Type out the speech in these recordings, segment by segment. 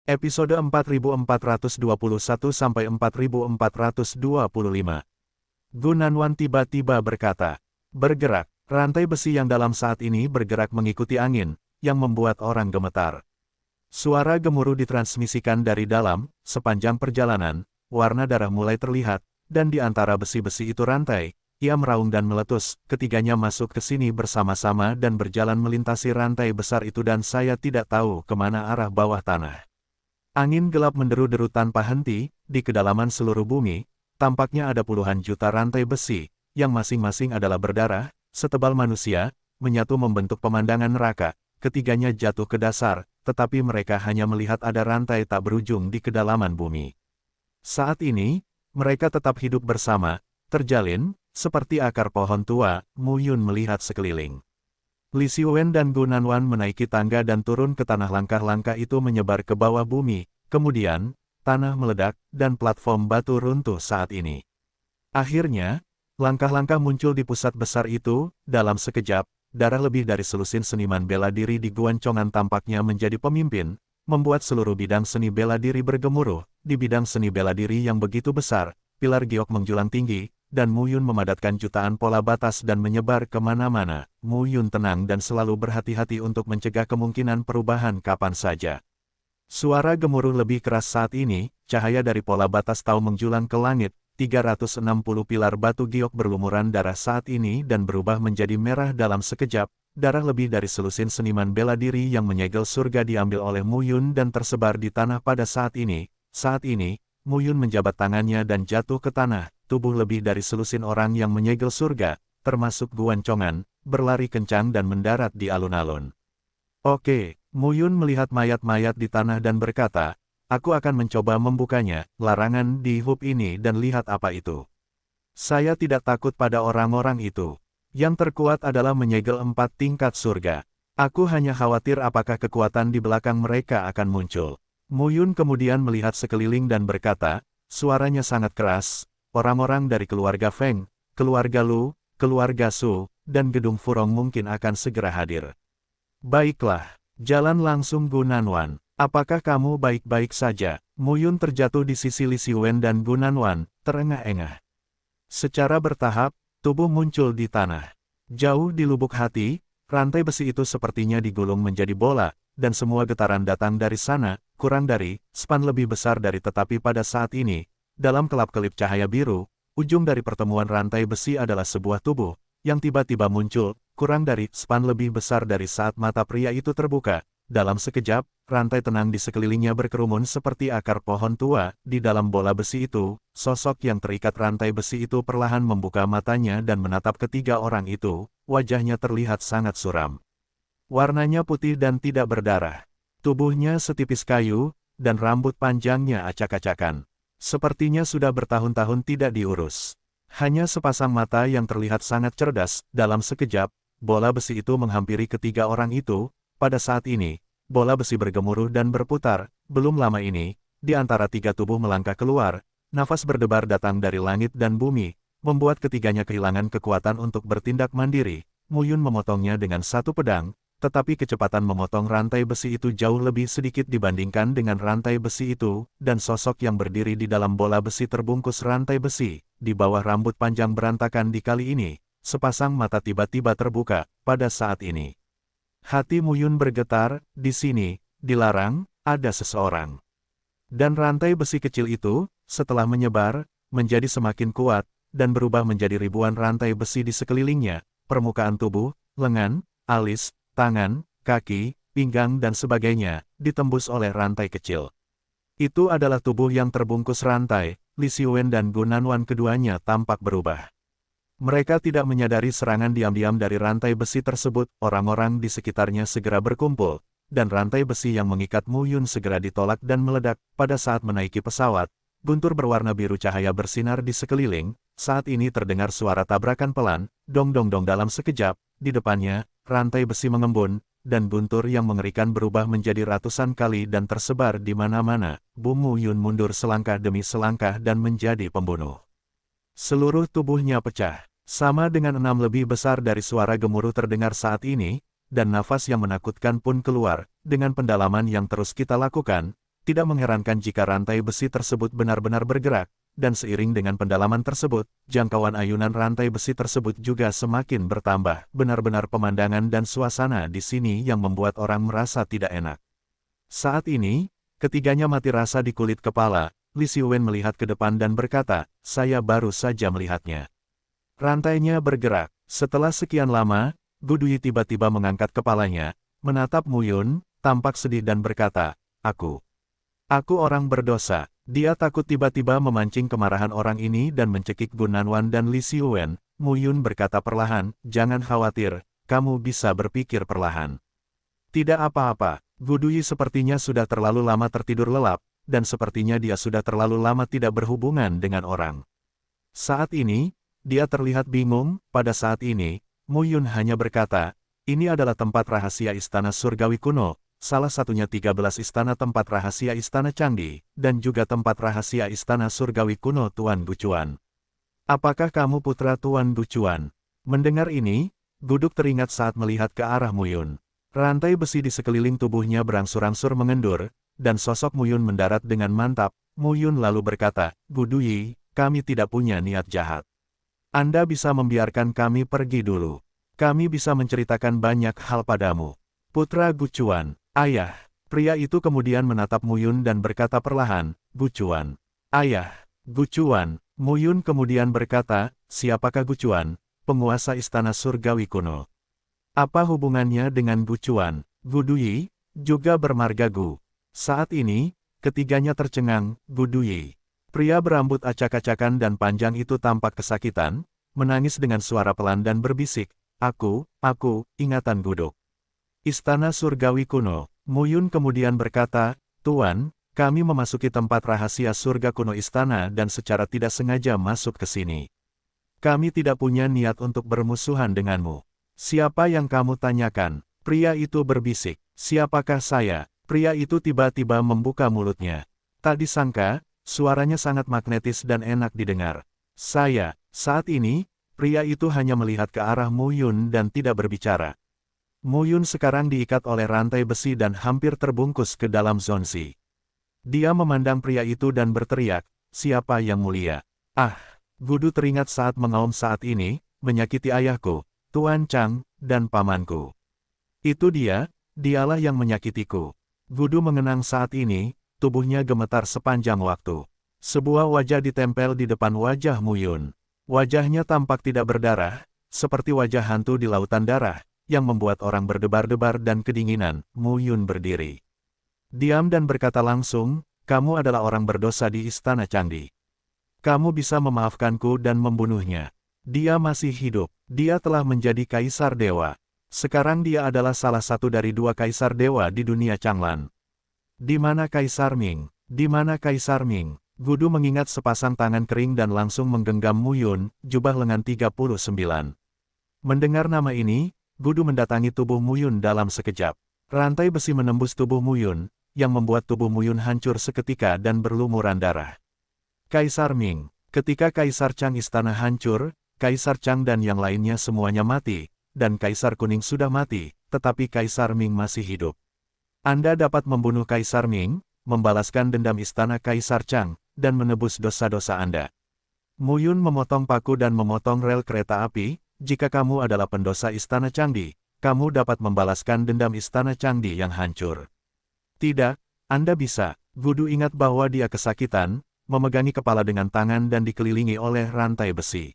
Episode 4421-4425. Gunnanwan tiba-tiba berkata, "Bergerak." Rantai besi yang dalam saat ini bergerak mengikuti angin, yang membuat orang gemetar. Suara gemuruh ditransmisikan dari dalam, sepanjang perjalanan, warna darah mulai terlihat, dan di antara besi-besi itu rantai, ia meraung dan meletus. Ketiganya masuk ke sini bersama-sama dan berjalan melintasi rantai besar itu dan saya tidak tahu kemana arah bawah tanah. Angin gelap menderu-deru tanpa henti, di kedalaman seluruh bumi, tampaknya ada puluhan juta rantai besi, yang masing-masing adalah berdarah, setebal manusia, menyatu membentuk pemandangan neraka. Ketiganya jatuh ke dasar, tetapi mereka hanya melihat ada rantai tak berujung di kedalaman bumi. Saat ini, mereka tetap hidup bersama, terjalin, seperti akar pohon tua. Mu Yun melihat sekeliling. Li Xiwen dan Gunnanwan menaiki tangga dan turun ke tanah. Langkah-langkah itu menyebar ke bawah bumi, kemudian, tanah meledak, dan platform batu runtuh saat ini. Akhirnya, langkah-langkah muncul di pusat besar itu. Dalam sekejap, darah lebih dari selusin seniman bela diri di Guanchongan tampaknya menjadi pemimpin, membuat seluruh bidang seni bela diri bergemuruh. Di bidang seni bela diri yang begitu besar, pilar giok menjulang tinggi, dan Mu Yun memadatkan jutaan pola batas dan menyebar kemana-mana. Mu Yun tenang dan selalu berhati-hati untuk mencegah kemungkinan perubahan kapan saja. Suara gemuruh lebih keras saat ini, cahaya dari pola batas tahu menjulang ke langit. 360 pilar batu giok berlumuran darah saat ini dan berubah menjadi merah dalam sekejap. Darah lebih dari selusin seniman bela diri yang menyegel surga diambil oleh Mu Yun dan tersebar di tanah pada saat ini. Saat ini, Mu Yun menjabat tangannya dan jatuh ke tanah. Tubuh lebih dari selusin orang yang menyegel surga, termasuk Guanchongan, berlari kencang dan mendarat di alun-alun. "Oke." Mu Yun melihat mayat-mayat di tanah dan berkata, "Aku akan mencoba membukanya, larangan di hub ini dan lihat apa itu." Saya tidak takut pada orang-orang itu. Yang terkuat adalah menyegel 4 tingkat surga. Aku hanya khawatir apakah kekuatan di belakang mereka akan muncul. Mu Yun kemudian melihat sekeliling dan berkata, suaranya sangat keras, "Orang-orang dari keluarga Feng, keluarga Lu, keluarga Su, dan gedung Furong mungkin akan segera hadir." "Baiklah, jalan langsung." Gunnanwan, "Apakah kamu baik-baik saja?" Mu Yun terjatuh di sisi Li Xiwen dan Gunnanwan, terengah-engah. Secara bertahap, tubuh muncul di tanah. Jauh di lubuk hati, rantai besi itu sepertinya digulung menjadi bola, dan semua getaran datang dari sana, kurang dari span lebih besar dari. Tetapi pada saat ini, dalam kelap-kelip cahaya biru, ujung dari pertemuan rantai besi adalah sebuah tubuh, yang tiba-tiba muncul, kurang dari span lebih besar dari saat mata pria itu terbuka. Dalam sekejap, rantai tenang di sekelilingnya berkerumun seperti akar pohon tua. Di dalam bola besi itu, sosok yang terikat rantai besi itu perlahan membuka matanya dan menatap ketiga orang itu. Wajahnya terlihat sangat suram. Warnanya putih dan tidak berdarah. Tubuhnya setipis kayu, dan rambut panjangnya acak-acakan. Sepertinya sudah bertahun-tahun tidak diurus. Hanya sepasang mata yang terlihat sangat cerdas. Dalam sekejap, bola besi itu menghampiri ketiga orang itu. Pada saat ini, bola besi bergemuruh dan berputar. Belum lama ini, di antara tiga tubuh melangkah keluar, nafas berdebar datang dari langit dan bumi, membuat ketiganya kehilangan kekuatan untuk bertindak mandiri. Mu Yun memotongnya dengan satu pedang, tetapi kecepatan memotong rantai besi itu jauh lebih sedikit dibandingkan dengan rantai besi itu, dan sosok yang berdiri di dalam bola besi terbungkus rantai besi. Di bawah rambut panjang berantakan di kali ini, sepasang mata tiba-tiba terbuka. Pada saat ini, hati Mu Yun bergetar. Di sini, dilarang, ada seseorang. Dan rantai besi kecil itu, setelah menyebar, menjadi semakin kuat, dan berubah menjadi ribuan rantai besi di sekelilingnya. Permukaan tubuh, lengan, alis, tangan, kaki, pinggang dan sebagainya, ditembus oleh rantai kecil. Itu adalah tubuh yang terbungkus rantai. Li Xiwen dan Gunnanwan keduanya tampak berubah. Mereka tidak menyadari serangan diam-diam dari rantai besi tersebut. Orang-orang di sekitarnya segera berkumpul, dan rantai besi yang mengikat Mu Yun segera ditolak dan meledak. Pada saat menaiki pesawat, guntur berwarna biru cahaya bersinar di sekeliling. Saat ini terdengar suara tabrakan pelan, dong-dong-dong. Dalam sekejap, di depannya, rantai besi mengembun, dan guntur yang mengerikan berubah menjadi ratusan kali dan tersebar di mana-mana. Mu Yun mundur selangkah demi selangkah dan menjadi pembunuh. Seluruh tubuhnya pecah. Sama dengan 6 lebih besar dari suara gemuruh terdengar saat ini, dan nafas yang menakutkan pun keluar. Dengan pendalaman yang terus kita lakukan, Tidak mengherankan jika rantai besi tersebut benar-benar bergerak, dan seiring dengan pendalaman tersebut, jangkauan ayunan rantai besi tersebut juga semakin bertambah. Benar-benar pemandangan dan suasana di sini yang membuat orang merasa tidak enak. Saat ini, ketiganya mati rasa di kulit kepala. Li Xiwen melihat ke depan dan berkata, saya baru saja melihatnya. Rantainya bergerak. Setelah sekian lama, Gu Duyi tiba-tiba mengangkat kepalanya, menatap Mu Yun, tampak sedih dan berkata, Aku orang berdosa. Dia takut tiba-tiba memancing kemarahan orang ini dan mencekik Gu Nanwan dan Li Xiwen. Mu Yun berkata perlahan, jangan khawatir, kamu bisa berpikir perlahan. Tidak apa-apa, Gu Duyi sepertinya sudah terlalu lama tertidur lelap, dan sepertinya dia sudah terlalu lama tidak berhubungan dengan orang. Saat ini, dia terlihat bingung. Pada saat ini, Mu Yun hanya berkata, ini adalah tempat rahasia istana surgawi kuno. Salah satunya 13 istana tempat rahasia istana Changdi, dan juga tempat rahasia istana surgawi kuno Tuan Gucuan. Apakah kamu putra Tuan Gucuan? Mendengar ini, Guduk teringat saat melihat ke arah Mu Yun. Rantai besi di sekeliling tubuhnya berangsur-angsur mengendur, dan sosok Mu Yun mendarat dengan mantap. Mu Yun lalu berkata, Gu Duyi, kami tidak punya niat jahat. Anda bisa membiarkan kami pergi dulu. Kami bisa menceritakan banyak hal padamu. Putra Gucuan. Ayah, pria itu kemudian menatap Mu Yun dan berkata perlahan, Gucuan. Ayah, Gucuan. Mu Yun kemudian berkata, siapakah Gucuan, penguasa istana surgawi kuno? Apa hubungannya dengan Gucuan? Gu Duyi, juga bermarga Gu. Saat ini, ketiganya tercengang. Gu Duyi. Pria berambut acak-acakan dan panjang itu tampak kesakitan, menangis dengan suara pelan dan berbisik, aku, ingatan Guduk. Istana surgawi kuno. Mu Yun kemudian berkata, Tuan, kami memasuki tempat rahasia surga kuno istana dan secara tidak sengaja masuk ke sini. Kami tidak punya niat untuk bermusuhan denganmu. Siapa yang kamu tanyakan? Pria itu berbisik, siapakah saya? Pria itu tiba-tiba membuka mulutnya. Tak disangka, suaranya sangat magnetis dan enak didengar. Saya, saat ini, pria itu hanya melihat ke arah Mu Yun dan tidak berbicara. Mu Yun sekarang diikat oleh rantai besi dan hampir terbungkus ke dalam zonzi. Dia memandang pria itu dan berteriak, siapa yang mulia? Ah, Gudu teringat saat mengaum saat ini, menyakiti ayahku, Tuan Chang, dan pamanku. Itu dialah yang menyakitiku. Gudu mengenang saat ini, tubuhnya gemetar sepanjang waktu. Sebuah wajah ditempel di depan wajah Mu Yun. Wajahnya tampak tidak berdarah, seperti wajah hantu di lautan darah, yang membuat orang berdebar-debar dan kedinginan. Mu Yun berdiri. Diam dan berkata langsung, kamu adalah orang berdosa di istana Changdi. Kamu bisa memaafkanku dan membunuhnya. Dia masih hidup. Dia telah menjadi kaisar dewa. Sekarang dia adalah salah satu dari 2 kaisar dewa di dunia Changlan. Di mana Kaisar Ming? Di mana Kaisar Ming? Gudu mengingat sepasang tangan kering dan langsung menggenggam Mu Yun, jubah lengan 39. Mendengar nama ini, Gudu mendatangi tubuh Mu Yun dalam sekejap. Rantai besi menembus tubuh Mu Yun, yang membuat tubuh Mu Yun hancur seketika dan berlumuran darah. Kaisar Ming. Ketika Kaisar Chang istana hancur, Kaisar Chang dan yang lainnya semuanya mati, dan Kaisar Kuning sudah mati, tetapi Kaisar Ming masih hidup. Anda dapat membunuh Kaisar Ming, membalaskan dendam istana Kaisar Chang, dan menebus dosa-dosa Anda. Mu Yun memotong paku dan memotong rel kereta api. Jika kamu adalah pendosa istana Changdi, kamu dapat membalaskan dendam istana Changdi yang hancur. Tidak, Anda bisa. Gudu ingat bahwa dia kesakitan, memegangi kepala dengan tangan dan dikelilingi oleh rantai besi.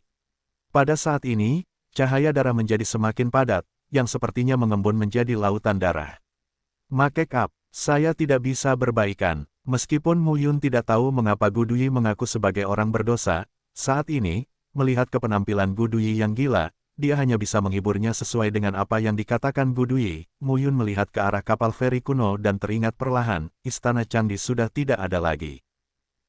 Pada saat ini, cahaya darah menjadi semakin padat, yang sepertinya mengembun menjadi lautan darah. Make up, saya tidak bisa berbaikan. Meskipun Mu Yun tidak tahu mengapa Gu Duyi mengaku sebagai orang berdosa, saat ini, melihat kepenampilan Gu Duyi yang gila, dia hanya bisa menghiburnya sesuai dengan apa yang dikatakan Gu Duyi. Mu Yun melihat ke arah kapal feri kuno dan teringat perlahan, istana Changdi sudah tidak ada lagi.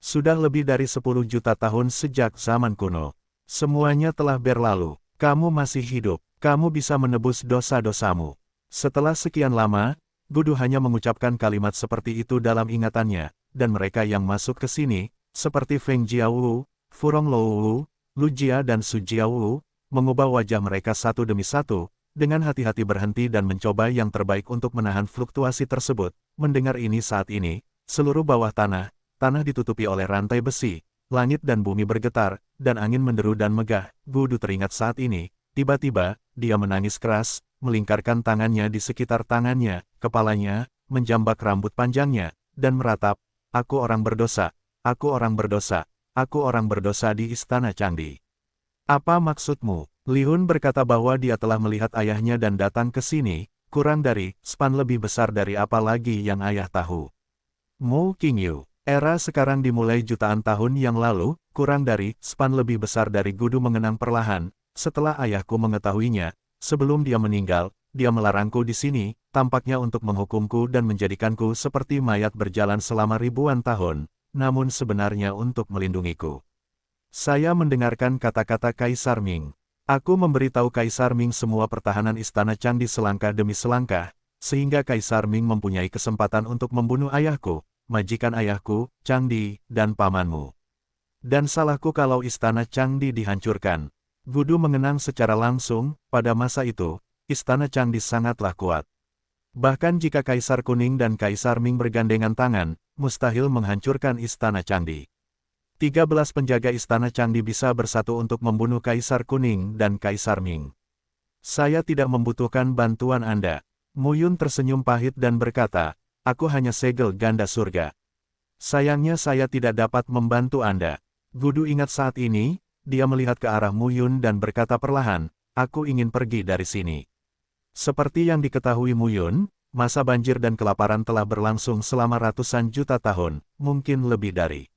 Sudah lebih dari 10 juta tahun sejak zaman kuno. Semuanya telah berlalu. Kamu masih hidup. Kamu bisa menebus dosa-dosamu. Setelah sekian lama, Gudu hanya mengucapkan kalimat seperti itu dalam ingatannya, dan mereka yang masuk ke sini, seperti Feng Jiawu, Furong Lou, Lu Jia dan Su Jiawu, mengubah wajah mereka satu demi satu, dengan hati-hati berhenti dan mencoba yang terbaik untuk menahan fluktuasi tersebut. Mendengar ini saat ini, Seluruh bawah tanah ditutupi oleh rantai besi, langit dan bumi bergetar, dan angin menderu dan megah. Gudu teringat saat ini, tiba-tiba, dia menangis keras, melingkarkan tangannya di sekitar tangannya, kepalanya, menjambak rambut panjangnya, dan meratap, "Aku orang berdosa, aku orang berdosa, aku orang berdosa di Istana Candi. Apa maksudmu?" Li Hun berkata bahwa dia telah melihat ayahnya dan datang ke sini, kurang dari span lebih besar dari apa lagi yang ayah tahu. Mu Qingyu, era sekarang dimulai jutaan tahun yang lalu, kurang dari span lebih besar dari Gudu mengenang perlahan, setelah ayahku mengetahuinya, sebelum dia meninggal, dia melarangku di sini, tampaknya untuk menghukumku dan menjadikanku seperti mayat berjalan selama ribuan tahun, namun sebenarnya untuk melindungiku. Saya mendengarkan kata-kata Kaisar Ming. Aku memberitahu Kaisar Ming semua pertahanan Istana Candi selangkah demi selangkah, sehingga Kaisar Ming mempunyai kesempatan untuk membunuh ayahku, majikan ayahku, Changdi, dan pamanmu. Dan salahku kalau Istana Changdi dihancurkan. Gudu mengenang secara langsung, pada masa itu, Istana Changdi sangatlah kuat. Bahkan jika Kaisar Kuning dan Kaisar Ming bergandengan tangan, mustahil menghancurkan Istana Changdi. 13 penjaga Istana Changdi bisa bersatu untuk membunuh Kaisar Kuning dan Kaisar Ming. Saya tidak membutuhkan bantuan Anda. Mu Yun tersenyum pahit dan berkata, "Aku hanya segel ganda surga. Sayangnya saya tidak dapat membantu Anda." Gudu ingat saat ini, dia melihat ke arah Mu Yun dan berkata perlahan, "Aku ingin pergi dari sini." Seperti yang diketahui Mu Yun, masa banjir dan kelaparan telah berlangsung selama ratusan juta tahun, mungkin lebih dari.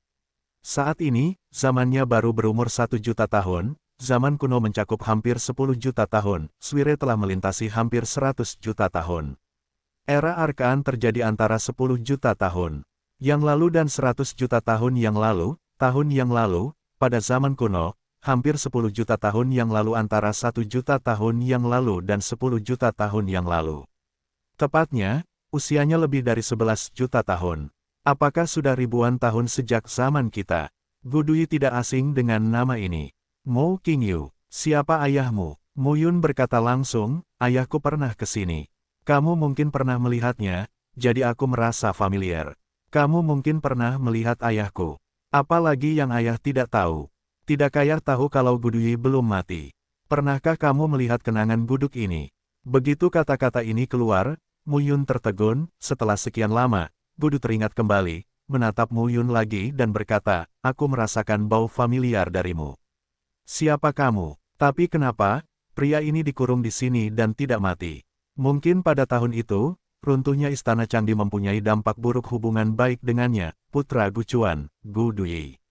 Saat ini, zamannya baru berumur 1 juta tahun, zaman kuno mencakup hampir 10 juta tahun, Swire telah melintasi hampir 100 juta tahun. Era Arkaan terjadi antara 10 juta tahun yang lalu dan 100 juta tahun yang lalu, pada zaman kuno, hampir 10 juta tahun yang lalu antara 1 juta tahun yang lalu dan 10 juta tahun yang lalu. Tepatnya, usianya lebih dari 11 juta tahun. Apakah sudah ribuan tahun sejak zaman kita? Gudui tidak asing dengan nama ini. Mo Qingyu, siapa ayahmu? Mu Yun berkata langsung, "Ayahku pernah ke sini. Kamu mungkin pernah melihatnya, jadi aku merasa familiar. Kamu mungkin pernah melihat ayahku. Apalagi yang ayah tidak tahu. Tidakkah ayah tahu kalau Gudui belum mati? Pernahkah kamu melihat kenangan guduk ini?" Begitu kata-kata ini keluar, Mu Yun tertegun. Setelah sekian lama, Gudu teringat kembali, menatap Mu Yun lagi dan berkata, "Aku merasakan bau familiar darimu. Siapa kamu? Tapi kenapa pria ini dikurung di sini dan tidak mati?" Mungkin pada tahun itu, runtuhnya Istana Candi mempunyai dampak buruk hubungan baik dengannya, putra Gucuan, Gu Duyi.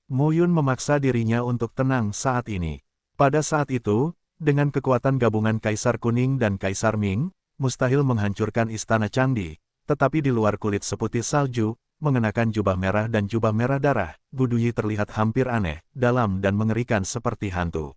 Mu Yun memaksa dirinya untuk tenang saat ini. Pada saat itu, dengan kekuatan gabungan Kaisar Kuning dan Kaisar Ming, mustahil menghancurkan Istana Candi. Tetapi di luar kulit seputih salju, mengenakan jubah merah dan jubah merah darah, Gu Duyi terlihat hampir aneh, dalam dan mengerikan seperti hantu.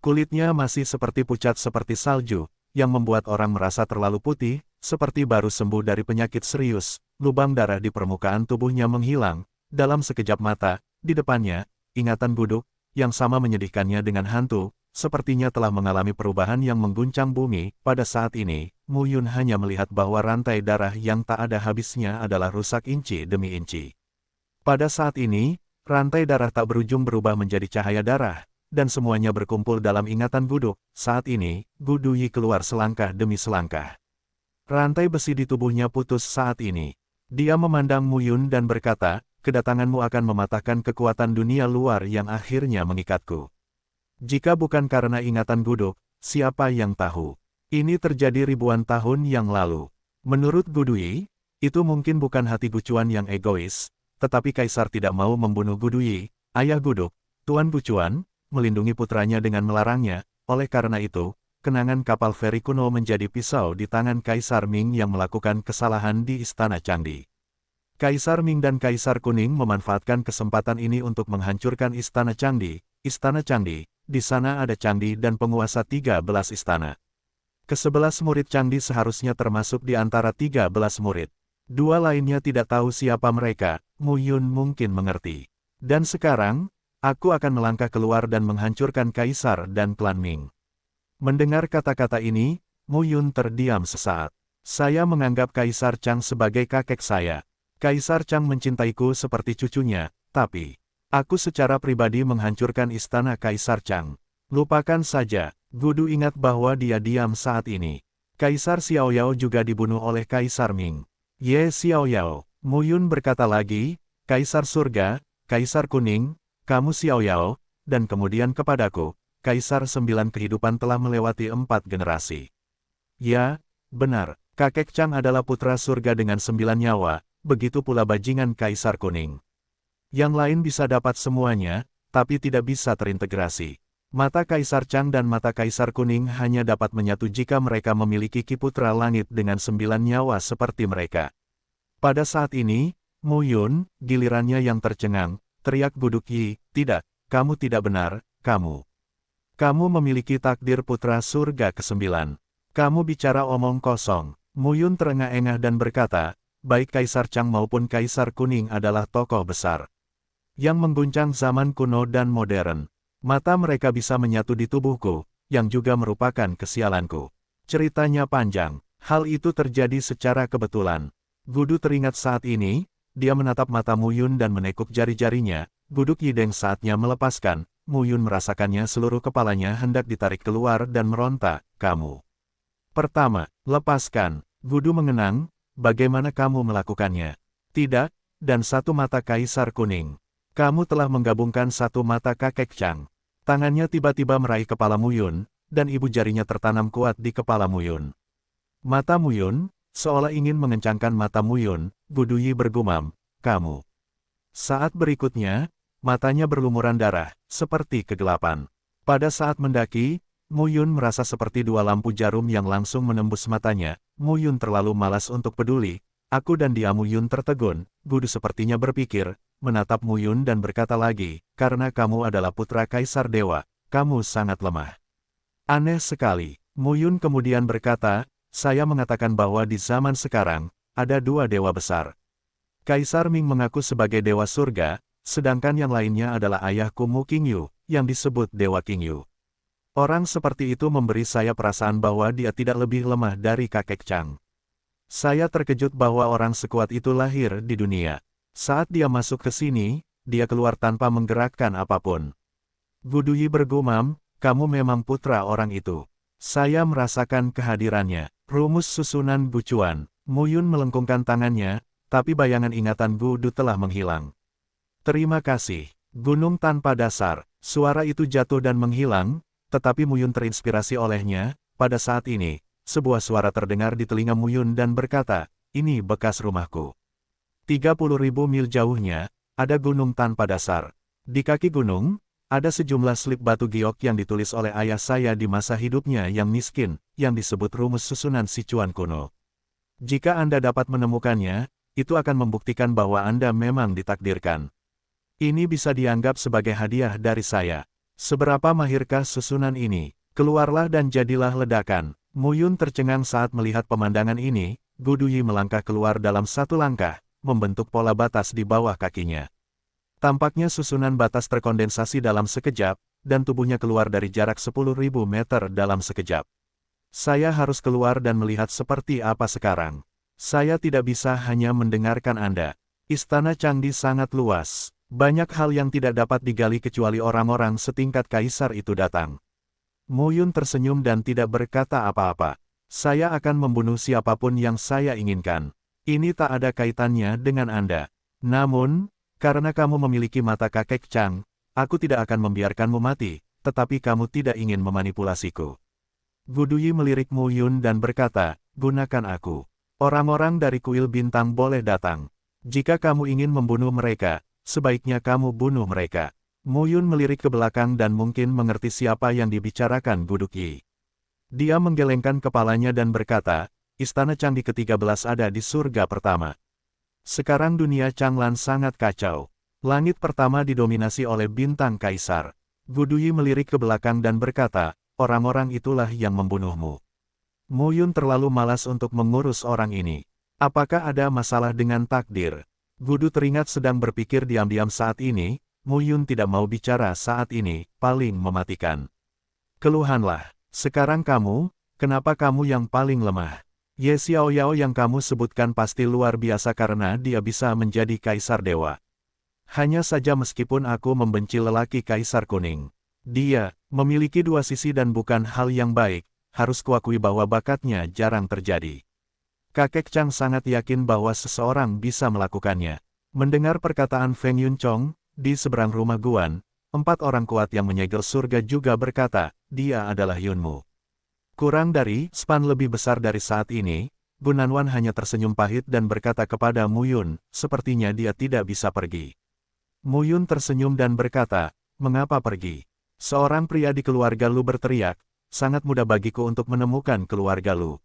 Kulitnya masih seperti pucat seperti salju, yang membuat orang merasa terlalu putih, seperti baru sembuh dari penyakit serius. Lubang darah di permukaan tubuhnya menghilang. Dalam sekejap mata, di depannya, ingatan Guduk, yang sama menyedihkannya dengan hantu, sepertinya telah mengalami perubahan yang mengguncang bumi. Pada saat ini, Mu Yun hanya melihat bahwa rantai darah yang tak ada habisnya adalah rusak inci demi inci. Pada saat ini, rantai darah tak berujung berubah menjadi cahaya darah, dan semuanya berkumpul dalam ingatan Guduk. Saat ini, Gu Duyi keluar selangkah demi selangkah. Rantai besi di tubuhnya putus saat ini. Dia memandang Mu Yun dan berkata, "Kedatanganmu akan mematahkan kekuatan dunia luar yang akhirnya mengikatku. Jika bukan karena ingatan Guduk, siapa yang tahu? Ini terjadi ribuan tahun yang lalu." Menurut Gu Duyi, itu mungkin bukan hati Gucuan yang egois, tetapi Kaisar tidak mau membunuh Gu Duyi, ayah Guduk, Tuan Gucuan, melindungi putranya dengan melarangnya. Oleh karena itu, kenangan kapal feri kuno menjadi pisau di tangan Kaisar Ming yang melakukan kesalahan di Istana Candi. Kaisar Ming dan Kaisar Kuning memanfaatkan kesempatan ini untuk menghancurkan Istana Candi. Istana Candi, di sana ada Candi dan penguasa 13 istana. Ke-11 murid Candi seharusnya termasuk di antara 13 murid. Dua lainnya tidak tahu siapa mereka, Mu Yun mungkin mengerti. Dan sekarang, aku akan melangkah keluar dan menghancurkan Kaisar dan klan Ming. Mendengar kata-kata ini, Mu Yun terdiam sesaat. Saya menganggap Kaisar Chang sebagai kakek saya. Kaisar Chang mencintaiku seperti cucunya, tapi aku secara pribadi menghancurkan istana Kaisar Chang. Lupakan saja, Gudu ingat bahwa dia diam saat ini. Kaisar Xiaoyao juga dibunuh oleh Kaisar Ming. Ye Xiaoyao, Mu Yun berkata lagi, Kaisar Surga, Kaisar Kuning, kamu Xiaoyao, dan kemudian kepadaku, Kaisar 9 kehidupan telah melewati 4 generasi. Ya, benar, kakek Chang adalah putra surga dengan 9 nyawa, begitu pula bajingan Kaisar Kuning. Yang lain bisa dapat semuanya, tapi tidak bisa terintegrasi. Mata Kaisar Chang dan mata Kaisar Kuning hanya dapat menyatu jika mereka memiliki Ki Putra Langit dengan 9 nyawa seperti mereka. Pada saat ini, Mu Yun, gilirannya yang tercengang, teriak Guduk Yi, tidak, kamu tidak benar, kamu. Kamu memiliki takdir putra surga ke-9. Kamu bicara omong kosong. Mu Yun terengah-engah dan berkata, baik Kaisar Chang maupun Kaisar Kuning adalah tokoh besar yang mengguncang zaman kuno dan modern. Mata mereka bisa menyatu di tubuhku, yang juga merupakan kesialanku. Ceritanya panjang, hal itu terjadi secara kebetulan. Gudu teringat saat ini, dia menatap mata Mu Yun dan menekuk jari-jarinya, Guduk Yideng saatnya melepaskan, Mu Yun merasakannya seluruh kepalanya hendak ditarik keluar dan meronta, kamu. Pertama, lepaskan, Gudu mengenang, bagaimana kamu melakukannya? Tidak, dan satu mata Kaisar Kuning. Kamu telah menggabungkan satu mata kakek Chang. Tangannya tiba-tiba meraih kepala Mu Yun, dan ibu jarinya tertanam kuat di kepala Mu Yun. Mata Mu Yun, seolah ingin mengencangkan mata Mu Yun, Gudu Yi bergumam, kamu. Saat berikutnya, matanya berlumuran darah, seperti kegelapan. Pada saat mendaki, Mu Yun merasa seperti dua lampu jarum yang langsung menembus matanya. Mu Yun terlalu malas untuk peduli. Aku dan dia. Mu Yun tertegun. Gudu sepertinya berpikir, menatap Mu Yun dan berkata lagi, karena kamu adalah putra Kaisar Dewa, kamu sangat lemah. Aneh sekali. Mu Yun kemudian berkata, saya mengatakan bahwa di zaman sekarang, ada dua dewa besar. Kaisar Ming mengaku sebagai dewa surga, sedangkan yang lainnya adalah ayahku Mu Qingyu, yang disebut Dewa Qingyu. Orang seperti itu memberi saya perasaan bahwa dia tidak lebih lemah dari kakek Chang. Saya terkejut bahwa orang sekuat itu lahir di dunia. Saat dia masuk ke sini, dia keluar tanpa menggerakkan apapun. Gudu Yi bergumam, kamu memang putra orang itu. Saya merasakan kehadirannya. Rumus susunan bucuan. Mu Yun melengkungkan tangannya, tapi bayangan ingatan Gudu telah menghilang. Terima kasih. Gunung tanpa dasar. Suara itu jatuh dan menghilang, tetapi Mu Yun terinspirasi olehnya. Pada saat ini, sebuah suara terdengar di telinga Mu Yun dan berkata, ini bekas rumahku. 30.000 mil jauhnya, ada gunung tanpa dasar. Di kaki gunung, ada sejumlah slip batu giok yang ditulis oleh ayah saya di masa hidupnya yang miskin, yang disebut rumus susunan Sichuan kuno. Jika Anda dapat menemukannya, itu akan membuktikan bahwa Anda memang ditakdirkan. Ini bisa dianggap sebagai hadiah dari saya. Seberapa mahirkah susunan ini? Keluarlah dan jadilah ledakan. Mu Yun tercengang saat melihat pemandangan ini. Gudu Yi melangkah keluar dalam satu langkah, membentuk pola batas di bawah kakinya. Tampaknya susunan batas terkondensasi dalam sekejap, dan tubuhnya keluar dari jarak 10.000 meter dalam sekejap. Saya harus keluar dan melihat seperti apa sekarang. Saya tidak bisa hanya mendengarkan Anda. Istana Changdi sangat luas. Banyak hal yang tidak dapat digali kecuali orang-orang setingkat kaisar itu datang. Mu Yun tersenyum dan tidak berkata apa-apa. Saya akan membunuh siapapun yang saya inginkan. Ini tak ada kaitannya dengan Anda. Namun, karena kamu memiliki mata kakek Chang, aku tidak akan membiarkanmu mati, tetapi kamu tidak ingin memanipulasiku. Gudu Yi melirik Mu Yun dan berkata, gunakan aku. Orang-orang dari kuil bintang boleh datang. Jika kamu ingin membunuh mereka, sebaiknya kamu bunuh mereka. Mu Yun melirik ke belakang dan mungkin mengerti siapa yang dibicarakan Guduk Yi. Dia menggelengkan kepalanya dan berkata, Istana Changdi ke-13 ada di surga pertama. Sekarang dunia Changlan sangat kacau. Langit pertama didominasi oleh bintang kaisar. Gudu Yi melirik ke belakang dan berkata, orang-orang itulah yang membunuhmu. Mu Yun terlalu malas untuk mengurus orang ini. Apakah ada masalah dengan takdir? Gudu teringat sedang berpikir diam-diam saat ini. Mu Yun tidak mau bicara saat ini, paling mematikan. Keluhanlah, sekarang kamu, kenapa kamu yang paling lemah? Ye Xiaoyao yang kamu sebutkan pasti luar biasa karena dia bisa menjadi kaisar dewa. Hanya saja meskipun aku membenci lelaki kaisar kuning. Dia memiliki dua sisi dan bukan hal yang baik, harus kuakui bahwa bakatnya jarang terjadi. Kakek Chang sangat yakin bahwa seseorang bisa melakukannya. Mendengar perkataan Feng Yunchong, di seberang rumah Guan, 4 orang kuat yang menyegel surga juga berkata, dia adalah Yunmu. Kurang dari span lebih besar dari saat ini, Gunanwan hanya tersenyum pahit dan berkata kepada Mu Yun, sepertinya dia tidak bisa pergi. Mu Yun tersenyum dan berkata, mengapa pergi? Seorang pria di keluarga Lu berteriak, sangat mudah bagiku untuk menemukan keluarga Lu.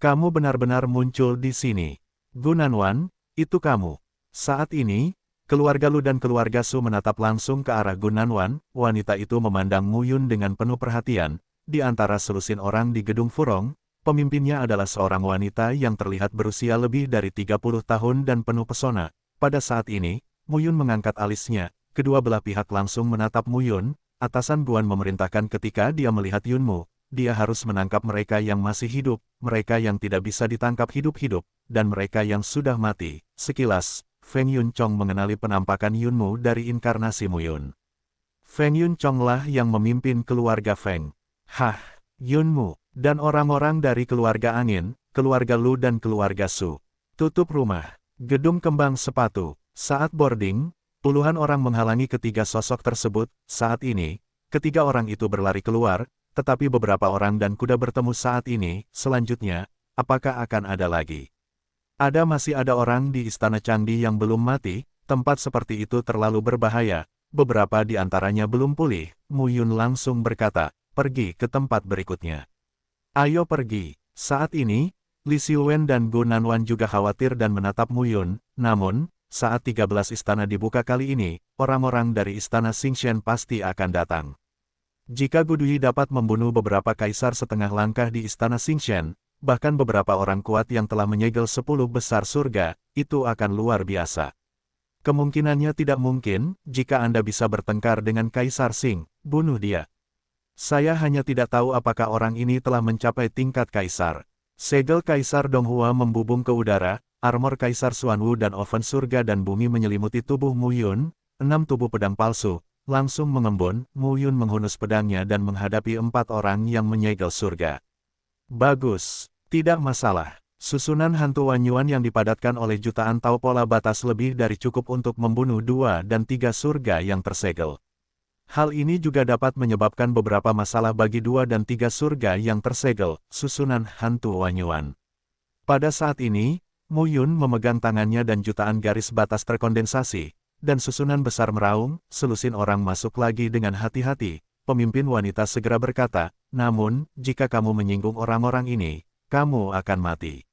Kamu benar-benar muncul di sini. Gunanwan, itu kamu. Saat ini, keluarga Lu dan keluarga Su menatap langsung ke arah Gunanwan, wanita itu memandang Mu Yun dengan penuh perhatian. Di antara selusin orang di gedung Furong, pemimpinnya adalah seorang wanita yang terlihat berusia lebih dari 30 tahun dan penuh pesona. Pada saat ini, Mu Yun mengangkat alisnya, kedua belah pihak langsung menatap Mu Yun, atasan Guan memerintahkan ketika dia melihat Yunmu, dia harus menangkap mereka yang masih hidup, mereka yang tidak bisa ditangkap hidup-hidup, dan mereka yang sudah mati. Sekilas, Feng Yunchong mengenali penampakan Yunmu dari inkarnasi Mu Yun. Feng Yunchong lah yang memimpin keluarga Feng. Hah, Yunmu, dan orang-orang dari keluarga angin, keluarga Lu dan keluarga Su. Tutup rumah. Gedung kembang sepatu. Saat boarding, puluhan orang menghalangi ketiga sosok tersebut. Saat ini, ketiga orang itu berlari keluar, tetapi beberapa orang dan kuda bertemu saat ini. Selanjutnya, apakah akan ada lagi? Masih ada orang di Istana Changdi yang belum mati. Tempat seperti itu terlalu berbahaya. Beberapa di antaranya belum pulih. Mu Yun langsung berkata, pergi ke tempat berikutnya. Ayo pergi. Saat ini, Li Xiuwen dan Gu Nanwan juga khawatir dan menatap Mu Yun. Namun, saat 13 istana dibuka kali ini, orang-orang dari istana Xingshen pasti akan datang. Jika Gu Dui dapat membunuh beberapa kaisar setengah langkah di istana Xingshen, bahkan beberapa orang kuat yang telah menyegel 10 besar surga, itu akan luar biasa. Kemungkinannya tidak mungkin, jika Anda bisa bertengkar dengan Kaisar Xing, bunuh dia. Saya hanya tidak tahu apakah orang ini telah mencapai tingkat kaisar. Segel Kaisar Donghua membubung ke udara, armor Kaisar Xuanwu dan oven surga dan bumi menyelimuti tubuh Mu Yun, 6 tubuh pedang palsu, langsung mengembun. Mu Yun menghunus pedangnya dan menghadapi 4 orang yang menyegel surga. Bagus, tidak masalah. Susunan hantu Wanyuan yang dipadatkan oleh jutaan tau pola batas lebih dari cukup untuk membunuh 2 dan 3 surga yang tersegel. Hal ini juga dapat menyebabkan beberapa masalah bagi 2 dan 3 surga yang tersegel, susunan hantu Wanyuan. Pada saat ini, Mu Yun memegang tangannya dan jutaan garis batas terkondensasi, dan susunan besar meraung, selusin orang masuk lagi dengan hati-hati. Pemimpin wanita segera berkata, namun, jika kamu menyinggung orang-orang ini, kamu akan mati.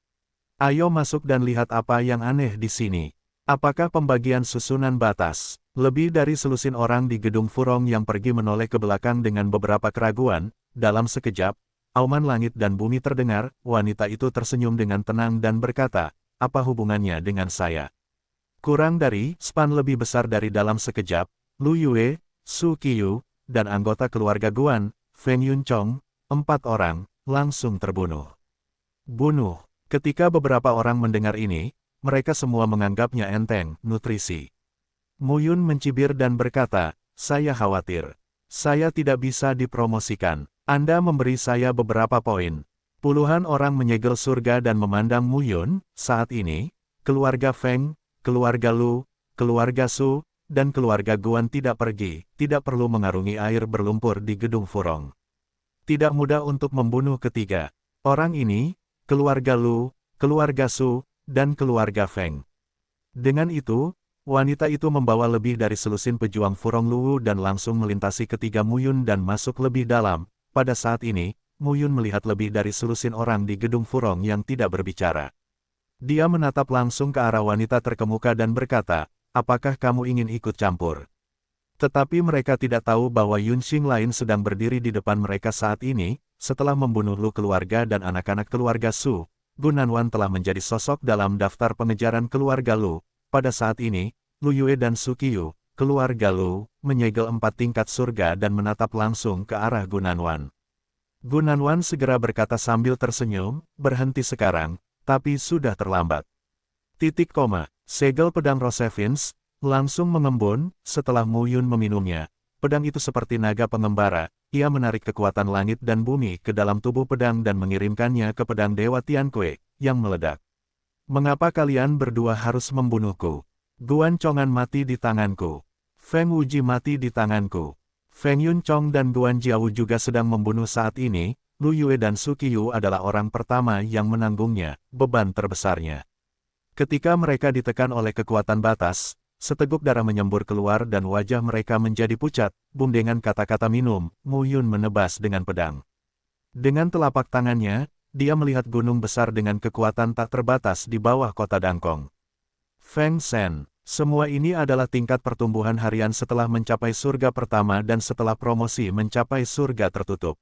Ayo masuk dan lihat apa yang aneh di sini. Apakah pembagian susunan batas? Lebih dari selusin orang di gedung Furong yang pergi menoleh ke belakang dengan beberapa keraguan. Dalam sekejap, auman langit dan bumi terdengar. Wanita itu tersenyum dengan tenang dan berkata, apa hubungannya dengan saya? Kurang dari span lebih besar dari dalam sekejap, Lu Yue, Su Qiyu, dan anggota keluarga Guan, Feng Yunchong, 4 orang, langsung terbunuh. Bunuh. Ketika beberapa orang mendengar ini, mereka semua menganggapnya enteng, nutrisi. Mu Yun mencibir dan berkata, saya khawatir. Saya tidak bisa dipromosikan. Anda memberi saya beberapa poin. Puluhan orang menyegel surga dan memandang Mu Yun. Saat ini, keluarga Feng, keluarga Lu, keluarga Su, dan keluarga Guan tidak pergi, tidak perlu mengarungi air berlumpur di gedung Furong. Tidak mudah untuk membunuh ketiga orang ini, keluarga Lu, keluarga Su, dan keluarga Feng. Dengan itu, wanita itu membawa lebih dari selusin pejuang Furong Luwu dan langsung melintasi ketiga Mu Yun dan masuk lebih dalam. Pada saat ini, Mu Yun melihat lebih dari selusin orang di gedung Furong yang tidak berbicara. Dia menatap langsung ke arah wanita terkemuka dan berkata, apakah kamu ingin ikut campur? Tetapi mereka tidak tahu bahwa Yun Xing lain sedang berdiri di depan mereka saat ini. Setelah membunuh Lu keluarga dan anak-anak keluarga Su, Gu Nanwan telah menjadi sosok dalam daftar pengejaran keluarga Lu. Pada saat ini, Lu Yue dan Su Qiyu, keluarga Lu, menyegel 4 tingkat surga dan menatap langsung ke arah Gu Nanwan. Gunanwan segera berkata sambil tersenyum, berhenti sekarang, tapi sudah terlambat. Segel pedang Rosevins langsung mengembun. Setelah Mu Yun meminumnya. Pedang itu seperti naga pengembara, ia menarik kekuatan langit dan bumi ke dalam tubuh pedang dan mengirimkannya ke pedang Dewa Tiankui, yang meledak. Mengapa kalian berdua harus membunuhku? Guan Chongan mati di tanganku. Feng Wuji mati di tanganku. Feng Yun Chong dan Guan Jiawu juga sedang membunuh saat ini. Lu Yue dan Su Qiyu adalah orang pertama yang menanggungnya, beban terbesarnya. Ketika mereka ditekan oleh kekuatan batas, seteguk darah menyembur keluar dan wajah mereka menjadi pucat. Bum, dengan kata-kata minum, Mu Yun menebas dengan pedang. Dengan telapak tangannya, dia melihat gunung besar dengan kekuatan tak terbatas di bawah kota Dangkong. Feng Shen, semua ini adalah tingkat pertumbuhan harian setelah mencapai surga pertama dan setelah promosi mencapai surga tertutup.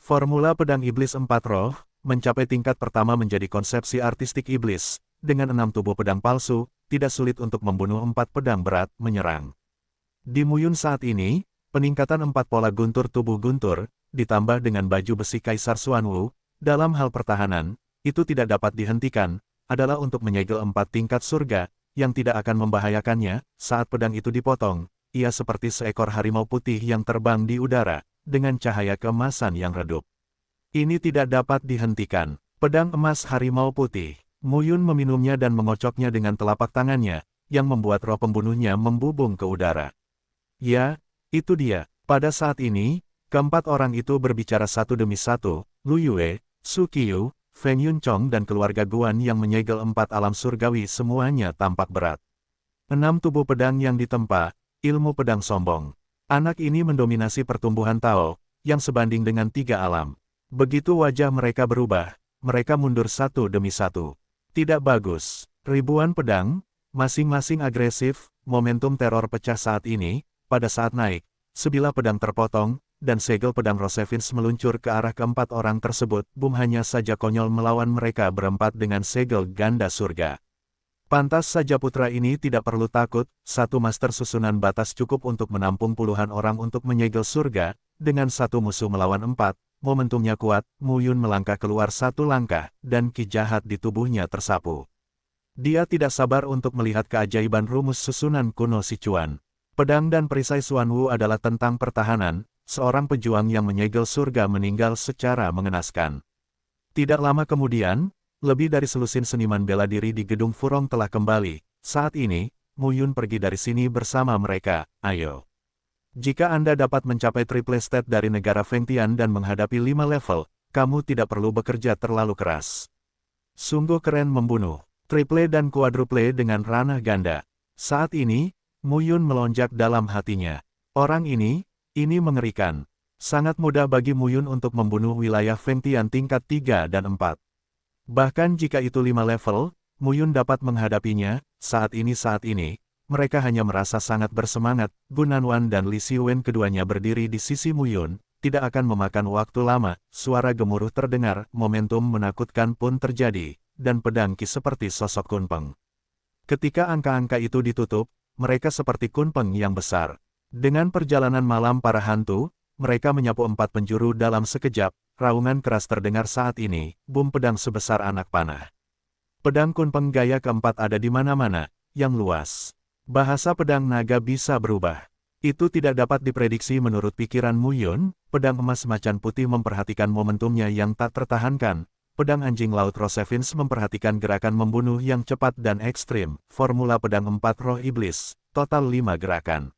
Formula pedang iblis 4 roh, mencapai tingkat pertama menjadi konsepsi artistik iblis. Dengan 6 tubuh pedang palsu, tidak sulit untuk membunuh 4 pedang berat menyerang. Di Mu Yun saat ini, peningkatan 4 pola guntur tubuh guntur, ditambah dengan baju besi Kaisar Xuanwu, dalam hal pertahanan, itu tidak dapat dihentikan, adalah untuk menyegel 4 tingkat surga, yang tidak akan membahayakannya. Saat pedang itu dipotong, ia seperti seekor harimau putih yang terbang di udara, dengan cahaya keemasan yang redup. Ini tidak dapat dihentikan. Pedang emas harimau putih. Mu Yun meminumnya dan mengocoknya dengan telapak tangannya, yang membuat roh pembunuhnya membubung ke udara. Ya, itu dia. Pada saat ini, keempat orang itu berbicara satu demi satu. Lu Yue, Su Qiyu, Feng Yun Chong dan keluarga Guan yang menyegel 4 alam surgawi semuanya tampak berat. 6 tubuh pedang yang ditempa, ilmu pedang sombong. Anak ini mendominasi pertumbuhan Tao, yang sebanding dengan 3 alam. Begitu wajah mereka berubah, mereka mundur satu demi satu. Tidak bagus. Ribuan pedang, masing-masing agresif, momentum teror pecah saat ini. Pada saat naik, sebilah pedang terpotong, dan segel pedang Rosevins meluncur ke arah keempat orang tersebut. Bum, hanya saja konyol melawan mereka berempat dengan segel ganda surga. Pantas saja putra ini tidak perlu takut, satu master susunan batas cukup untuk menampung puluhan orang untuk menyegel surga. Dengan satu musuh melawan 4, momentumnya kuat. Mu Yun melangkah keluar satu langkah, dan ki jahat di tubuhnya tersapu. Dia tidak sabar untuk melihat keajaiban rumus susunan kuno Sichuan. Pedang dan perisai Xuanwu adalah tentang pertahanan. Seorang pejuang yang menyegel surga meninggal secara mengenaskan. Tidak lama kemudian, lebih dari selusin seniman bela diri di gedung Furong telah kembali. Saat ini, Mu Yun pergi dari sini bersama mereka. Ayo. Jika Anda dapat mencapai triple state dari negara Fengtian dan menghadapi 5 level, kamu tidak perlu bekerja terlalu keras. Sungguh keren membunuh. Triple dan quadruple dengan ranah ganda. Saat ini, Mu Yun melonjak dalam hatinya. Orang ini mengerikan. Sangat mudah bagi Mu Yun untuk membunuh wilayah Fengtian tingkat 3 dan 4. Bahkan jika itu 5 level, Mu Yun dapat menghadapinya. Saat ini, mereka hanya merasa sangat bersemangat. Gunanwan dan Li Xiwen keduanya berdiri di sisi Mu Yun. Tidak akan memakan waktu lama, suara gemuruh terdengar, momentum menakutkan pun terjadi, dan pedang Qi seperti sosok Kunpeng. Ketika angka-angka itu ditutup, mereka seperti Kunpeng yang besar. Dengan perjalanan malam para hantu, mereka menyapu 4 penjuru dalam sekejap. Raungan keras terdengar saat ini, bum, pedang sebesar anak panah. Pedang Kunpeng gaya keempat ada di mana-mana, yang luas. Bahasa pedang naga bisa berubah. Itu tidak dapat diprediksi menurut pikiran Mu Yun. Pedang emas macan putih memperhatikan momentumnya yang tak tertahankan. Pedang anjing laut Rosevins memperhatikan gerakan membunuh yang cepat dan ekstrim. Formula pedang 4 roh iblis, total 5 gerakan.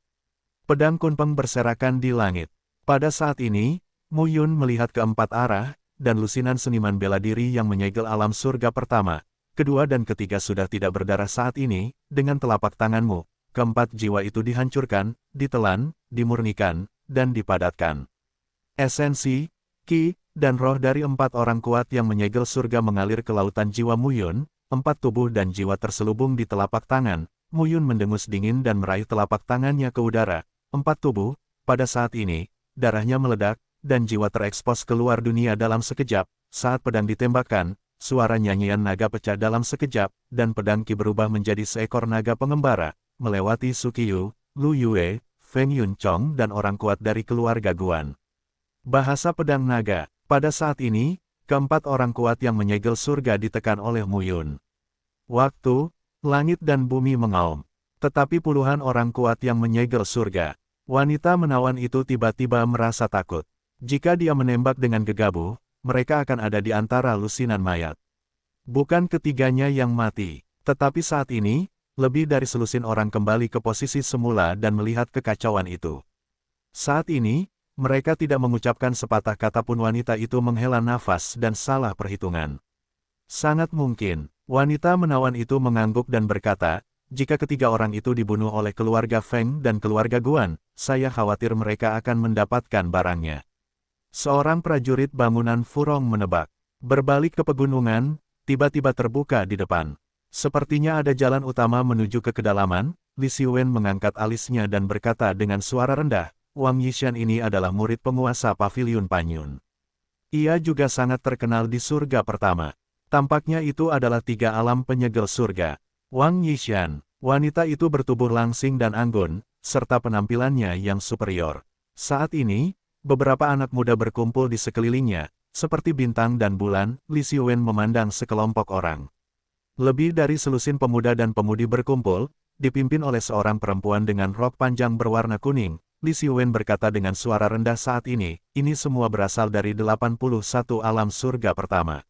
Pedang Kunpeng berserakan di langit. Pada saat ini, Mu Yun melihat ke 4 arah, dan lusinan seniman bela diri yang menyegel alam surga pertama, kedua dan ketiga sudah tidak berdarah saat ini. Dengan telapak tanganmu, keempat jiwa itu dihancurkan, ditelan, dimurnikan, dan dipadatkan. Esensi, Qi, dan roh dari 4 orang kuat yang menyegel surga mengalir ke lautan jiwa Mu Yun. 4 tubuh dan jiwa terselubung di telapak tangan. Mu Yun mendengus dingin dan meraih telapak tangannya ke udara. 4 tubuh, pada saat ini, darahnya meledak, dan jiwa terekspos keluar dunia dalam sekejap. Saat pedang ditembakkan, suara nyanyian naga pecah dalam sekejap, dan pedang Qi berubah menjadi seekor naga pengembara, melewati Su Qiyu, Lu Yue, Feng Yun Chong dan orang kuat dari keluarga Guan. Bahasa pedang naga. Pada saat ini, keempat orang kuat yang menyegel surga ditekan oleh Mu Yun. Waktu, langit dan bumi mengaum. Tetapi puluhan orang kuat yang menyegel surga. Wanita menawan itu tiba-tiba merasa takut. Jika dia menembak dengan gegabah, mereka akan ada di antara lusinan mayat. Bukan ketiganya yang mati, tetapi saat ini, lebih dari selusin orang kembali ke posisi semula dan melihat kekacauan itu. Saat ini, mereka tidak mengucapkan sepatah kata pun. Wanita itu menghela nafas dan salah perhitungan. Sangat mungkin, wanita menawan itu mengangguk dan berkata, jika ketiga orang itu dibunuh oleh keluarga Feng dan keluarga Guan, saya khawatir mereka akan mendapatkan barangnya. Seorang prajurit bangunan Furong menebak. Berbalik ke pegunungan, tiba-tiba terbuka di depan. Sepertinya ada jalan utama menuju ke kedalaman. Li Xiwen mengangkat alisnya dan berkata dengan suara rendah, Wang Yishan ini adalah murid penguasa Paviliun Panyun. Ia juga sangat terkenal di surga pertama. Tampaknya itu adalah tiga alam penyegel surga. Wang Yishan, wanita itu bertubuh langsing dan anggun, serta penampilannya yang superior. Saat ini, beberapa anak muda berkumpul di sekelilingnya, seperti bintang dan bulan. Li Xiwen memandang sekelompok orang. Lebih dari selusin pemuda dan pemudi berkumpul, dipimpin oleh seorang perempuan dengan rok panjang berwarna kuning. Li Xiwen berkata dengan suara rendah saat ini semua berasal dari 81 alam surga pertama.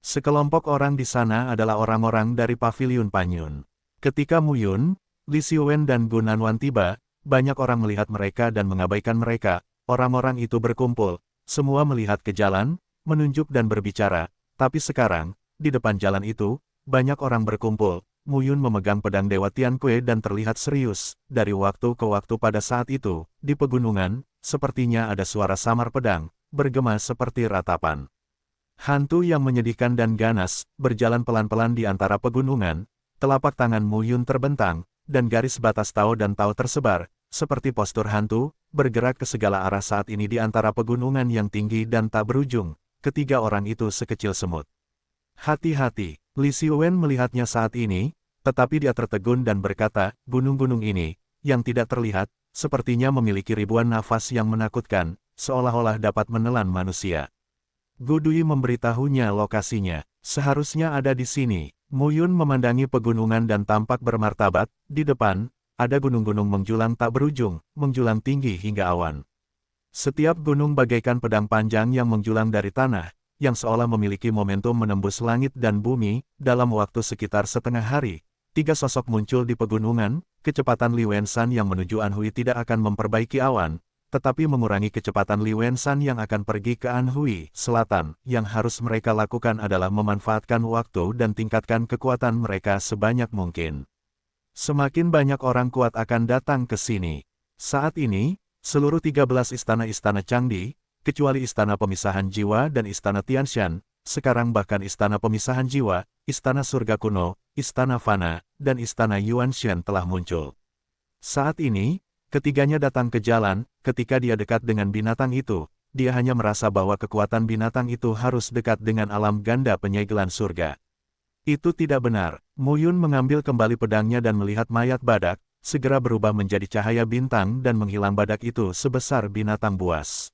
Sekelompok orang di sana adalah orang-orang dari Paviliun Panyun. Ketika Mu Yun, Li Xiwen dan Gu Nanwan tiba, banyak orang melihat mereka dan mengabaikan mereka. Orang-orang itu berkumpul, semua melihat ke jalan, menunjuk dan berbicara, tapi sekarang, di depan jalan itu, banyak orang berkumpul. Mu Yun memegang pedang Dewa Tianque dan terlihat serius. Dari waktu ke waktu pada saat itu, di pegunungan, sepertinya ada suara samar pedang, bergema seperti ratapan. Hantu yang menyedihkan dan ganas, berjalan pelan-pelan di antara pegunungan. Telapak tangan Mu Yun terbentang, dan garis batas Tao dan Tao tersebar, seperti postur hantu, bergerak ke segala arah saat ini di antara pegunungan yang tinggi dan tak berujung. Ketiga orang itu sekecil semut. Hati-hati. Li Xiwen melihatnya saat ini, tetapi dia tertegun dan berkata, gunung-gunung ini, yang tidak terlihat, sepertinya memiliki ribuan nafas yang menakutkan, seolah-olah dapat menelan manusia. Gu Dui memberitahunya lokasinya, seharusnya ada di sini. Mu Yun memandangi pegunungan dan tampak bermartabat. Di depan, ada gunung-gunung menjulang tak berujung, menjulang tinggi hingga awan. Setiap gunung bagaikan pedang panjang yang menjulang dari tanah, yang seolah memiliki momentum menembus langit dan bumi. Dalam waktu sekitar setengah hari, tiga sosok muncul di pegunungan. Kecepatan Li Wenshan yang menuju Anhui tidak akan memperbaiki awan, tetapi mengurangi kecepatan Li Wenshan yang akan pergi ke Anhui Selatan. Yang harus mereka lakukan adalah memanfaatkan waktu dan tingkatkan kekuatan mereka sebanyak mungkin. Semakin banyak orang kuat akan datang ke sini. Saat ini, seluruh 13 istana-istana Changdi, kecuali Istana Pemisahan Jiwa dan Istana Tianshan, sekarang bahkan Istana Pemisahan Jiwa, Istana Surga Kuno, Istana Fana, dan Istana Yuanshan telah muncul. Saat ini, ketiganya datang ke jalan. Ketika dia dekat dengan binatang itu, dia hanya merasa bahwa kekuatan binatang itu harus dekat dengan alam ganda penyegelan surga. Itu tidak benar. Mu Yun mengambil kembali pedangnya dan melihat mayat badak, segera berubah menjadi cahaya bintang dan menghilang. Badak itu sebesar binatang buas.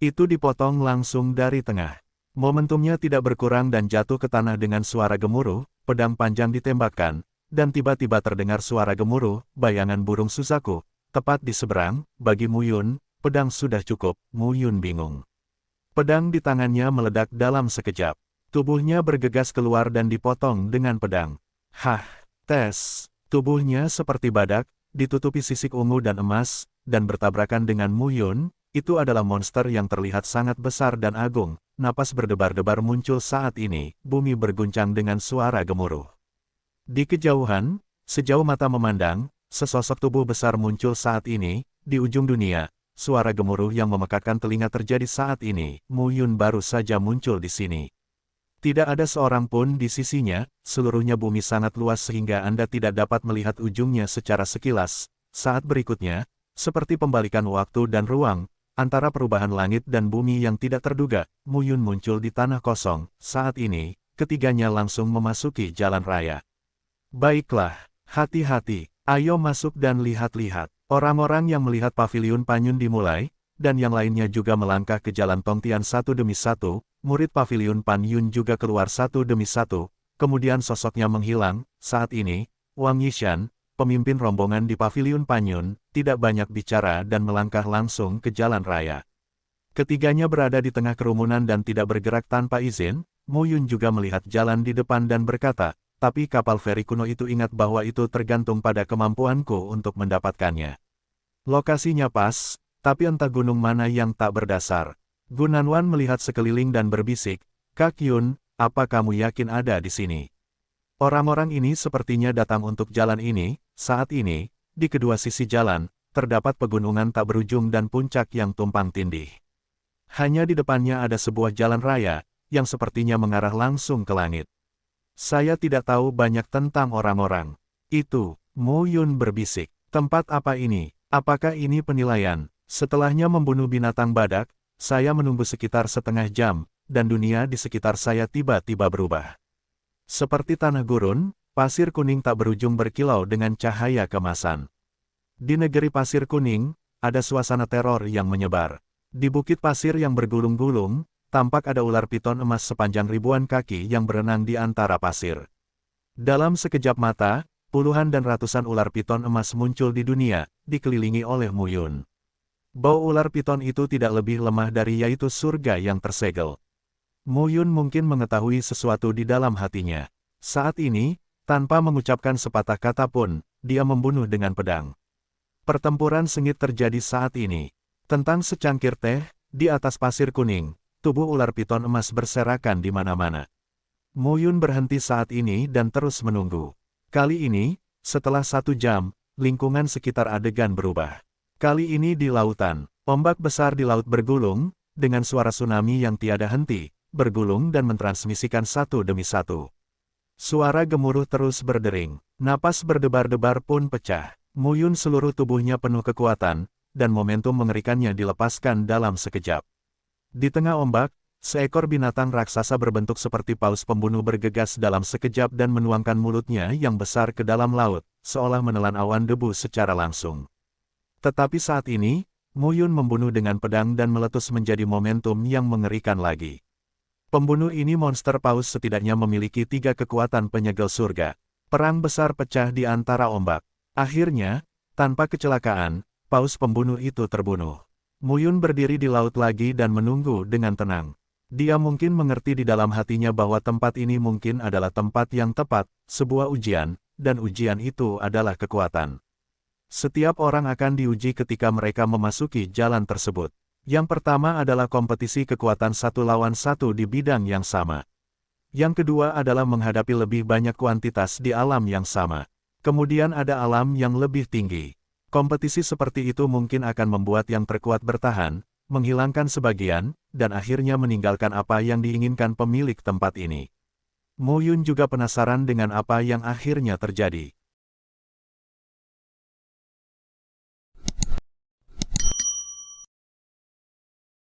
Itu dipotong langsung dari tengah. Momentumnya tidak berkurang dan jatuh ke tanah dengan suara gemuruh. Pedang panjang ditembakkan, dan tiba-tiba terdengar suara gemuruh, bayangan burung Suzaku. Tepat di seberang, bagi Mu Yun, pedang sudah cukup. Mu Yun bingung. Pedang di tangannya meledak dalam sekejap. Tubuhnya bergegas keluar dan dipotong dengan pedang. Hah, tes. Tubuhnya seperti badak, ditutupi sisik ungu dan emas, dan bertabrakan dengan Mu Yun. Itu adalah monster yang terlihat sangat besar dan agung. Napas berdebar-debar muncul saat ini. Bumi berguncang dengan suara gemuruh. Di kejauhan, sejauh mata memandang, sesosok tubuh besar muncul saat ini. Di ujung dunia, suara gemuruh yang memekakkan telinga terjadi saat ini. Mu Yun baru saja muncul di sini. Tidak ada seorang pun di sisinya. Seluruhnya bumi sangat luas sehingga Anda tidak dapat melihat ujungnya secara sekilas. Saat berikutnya, seperti pembalikan waktu dan ruang, antara perubahan langit dan bumi yang tidak terduga, Mu Yun muncul di tanah kosong. Saat ini, ketiganya langsung memasuki jalan raya. Baiklah, hati-hati, ayo masuk dan lihat-lihat. Orang-orang yang melihat Paviliun Panyun dimulai, dan yang lainnya juga melangkah ke jalan Tongtian satu demi satu, murid paviliun Pan Yun juga keluar satu demi satu, kemudian sosoknya menghilang. Saat ini, Wang Yishan, pemimpin rombongan di paviliun Pan Yun, tidak banyak bicara dan melangkah langsung ke jalan raya. Ketiganya berada di tengah kerumunan dan tidak bergerak tanpa izin. Mo Yun juga melihat jalan di depan dan berkata, tapi kapal feri kuno itu, ingat bahwa itu tergantung pada kemampuanku untuk mendapatkannya. Lokasinya pas, tapi entah gunung mana yang tak berdasar. Gunanwan melihat sekeliling dan berbisik, Kak Yun, apa kamu yakin ada di sini? Orang-orang ini sepertinya datang untuk jalan ini. Saat ini, di kedua sisi jalan, terdapat pegunungan tak berujung dan puncak yang tumpang tindih. Hanya di depannya ada sebuah jalan raya, yang sepertinya mengarah langsung ke langit. Saya tidak tahu banyak tentang orang-orang itu, Mo Yun berbisik. Tempat apa ini? Apakah ini penilaian? Setelahnya membunuh binatang badak, saya menunggu sekitar setengah jam, dan dunia di sekitar saya tiba-tiba berubah. Seperti tanah gurun, pasir kuning tak berujung berkilau dengan cahaya kemasan. Di negeri pasir kuning, ada suasana teror yang menyebar. Di bukit pasir yang bergulung-gulung, tampak ada ular piton emas sepanjang ribuan kaki yang berenang di antara pasir. Dalam sekejap mata, puluhan dan ratusan ular piton emas muncul di dunia, dikelilingi oleh Mo Yun. Bau ular piton itu tidak lebih lemah dari yaitu surga yang tersegel. Mo Yun mungkin mengetahui sesuatu di dalam hatinya. Saat ini, tanpa mengucapkan sepatah kata pun, dia membunuh dengan pedang. Pertempuran sengit terjadi saat ini. Tentang secangkir teh, di atas pasir kuning, tubuh ular piton emas berserakan di mana-mana. Mo Yun berhenti saat ini dan terus menunggu. Kali ini, setelah 1 jam, lingkungan sekitar adegan berubah. Kali ini di lautan, ombak besar di laut bergulung, dengan suara tsunami yang tiada henti, bergulung dan mentransmisikan satu demi satu. Suara gemuruh terus berdering, napas berdebar-debar pun pecah. Mo Yun seluruh tubuhnya penuh kekuatan, dan momentum mengerikannya dilepaskan dalam sekejap. Di tengah ombak, seekor binatang raksasa berbentuk seperti paus pembunuh bergegas dalam sekejap dan menuangkan mulutnya yang besar ke dalam laut, seolah menelan awan debu secara langsung. Tetapi saat ini, Mo Yun membunuh dengan pedang dan meletus menjadi momentum yang mengerikan lagi. Pembunuh ini monster paus setidaknya memiliki 3 kekuatan penyegel surga. Perang besar pecah di antara ombak. Akhirnya, tanpa kecelakaan, paus pembunuh itu terbunuh. Mo Yun berdiri di laut lagi dan menunggu dengan tenang. Dia mungkin mengerti di dalam hatinya bahwa tempat ini mungkin adalah tempat yang tepat, sebuah ujian, dan ujian itu adalah kekuatan. Setiap orang akan diuji ketika mereka memasuki jalan tersebut. Yang pertama adalah kompetisi kekuatan 1 lawan 1 di bidang yang sama. Yang kedua adalah menghadapi lebih banyak kuantitas di alam yang sama. Kemudian ada alam yang lebih tinggi. Kompetisi seperti itu mungkin akan membuat yang terkuat bertahan, menghilangkan sebagian, dan akhirnya meninggalkan apa yang diinginkan pemilik tempat ini. Mo Yun juga penasaran dengan apa yang akhirnya terjadi.